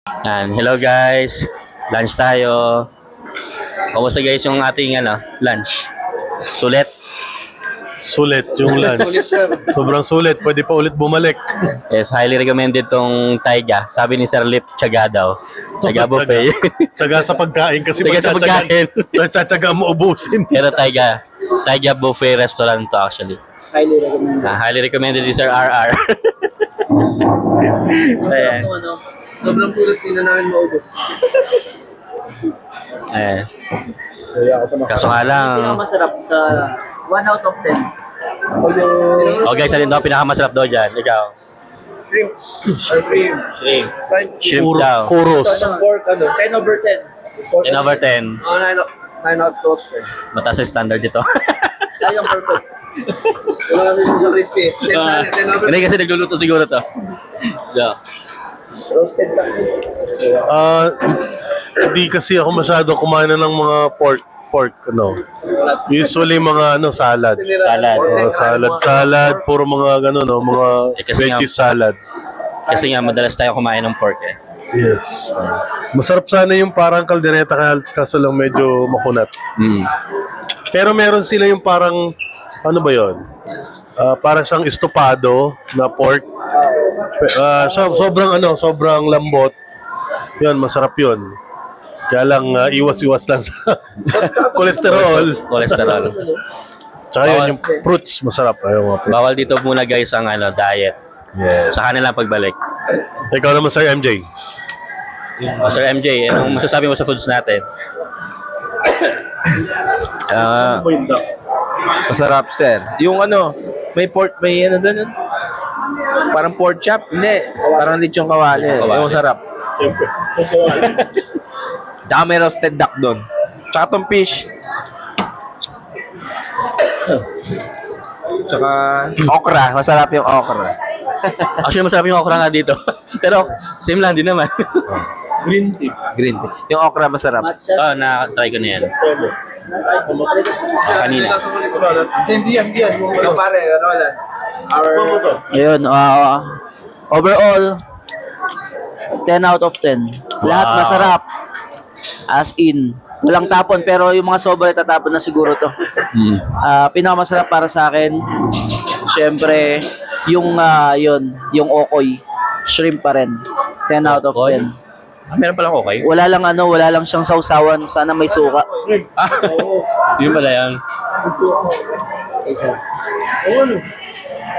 Hello guys. Lunch tayo. Kamusta guys yung ating lunch? Sulit? Sulit yung lunch. Sobrang sulit. Pwede pa ulit bumalik. Yes, highly recommended tong Taiga. Sabi ni Sir Lip, tiyaga daw. Tiyaga buffet. Tiyaga sa pagkain kasi Tiyaga sa pagkain. Nagtsatsaga mo ubusin. Pero Taiga buffet restaurant to actually. Highly recommended. Highly recommended ni Sir RR. Ayan. Sobrang pulot din na namin maubos. Ayan. Kaso nga lang. Pinakamasarap sa 1 out of 10. Oh guys, alin daw pinakamasarap daw dyan? Ikaw. Shrimp. Shrimp. Shrimp. Fried Shrimp daw. Kuros. pork, 10 over 10. 10 over 10. 9 out of 10. Mataas yung standard dito. Sayang perfect. Wala kami sa crispy. 10 over Hindi kasi nagluluto siguro to. Yeah. roasted lang. Hindi kasi ako masyado kumain ng mga pork Usually mga salad. Salad. Salad, puro mga mga Kasi veggie salad. Kasi nga madalas tayo kumain ng pork eh. Yes. Masarap sana yung parang kaldereta kaso lang medyo makunat. Pero meron sila yung parang ano ba 'yon? Parang siyang estopado na pork. Sobrang lambot. 'Yun, masarap 'yun. Kaya lang iwas-iwas lang sa cholesterol. Cholesterol. Tsaka yun, yung fruits, masarap. Yung mga fruits. Bawal dito muna guys ang diet. Yes. Sa kanila pagbalik. Ikaw naman, Sir MJ. Sir MJ, anong masasabi mo sa foods natin? Masarap, sir. Yung may pork, may doon. Parang pork chop. Hindi. Parang lechong kawali. Yung masarap. Siyempre. Tsaka may roasted duck doon. Tsaka tong fish. Tsaka okra. Masarap yung okra. Actually, masarap yung okra nga dito. Pero same lang din naman. Green tea. Green tea. Yung okra masarap. Na-try ko na yan. Kanina. Hindi yan. Yung pare, Roland. Ayun, overall 10 out of 10. Lahat Wow. masarap. As in, walang tapon pero yung mga sobra tatapon na siguro to. Pinakamasarap para sa akin, syempre, yung okoy, shrimp pa rin. 10 out of 10. Meron palang okay? Wala lang siyang sausawan, sana may suka. Yun pala yan.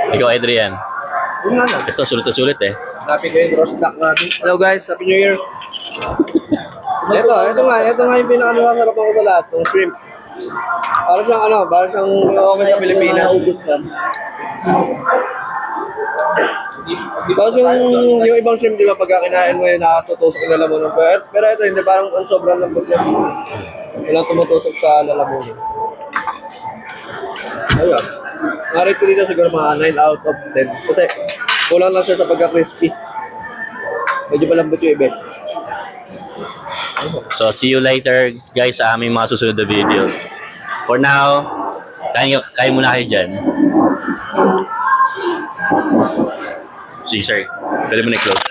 Ikaw, Adrian. Ito, sulit na sulit eh. Happy New Year, roast duck natin. Hello guys, Happy New Year. Ito nga yung pinaka-masarap ako sa lahat, yung shrimp. Para siyang okay sa Pilipinas. Tapos yung ibang shrimp, di ba, pagka kinain mo yun, nakatutusok yung lalamunan. Pero ito, hindi, parang ang sobrang lambot yan. Walang tumutusok sa lalamunan. Ayun. Narate ko dito siguro mga 9 out of 10. Kasi kulang lang siya sa pagka-crispy. Medyo malambot yung iba. So, see you later guys sa aming mga susunod na videos. For now, kain muna kayo dyan. Sige, sir. Pwede mo na i-close.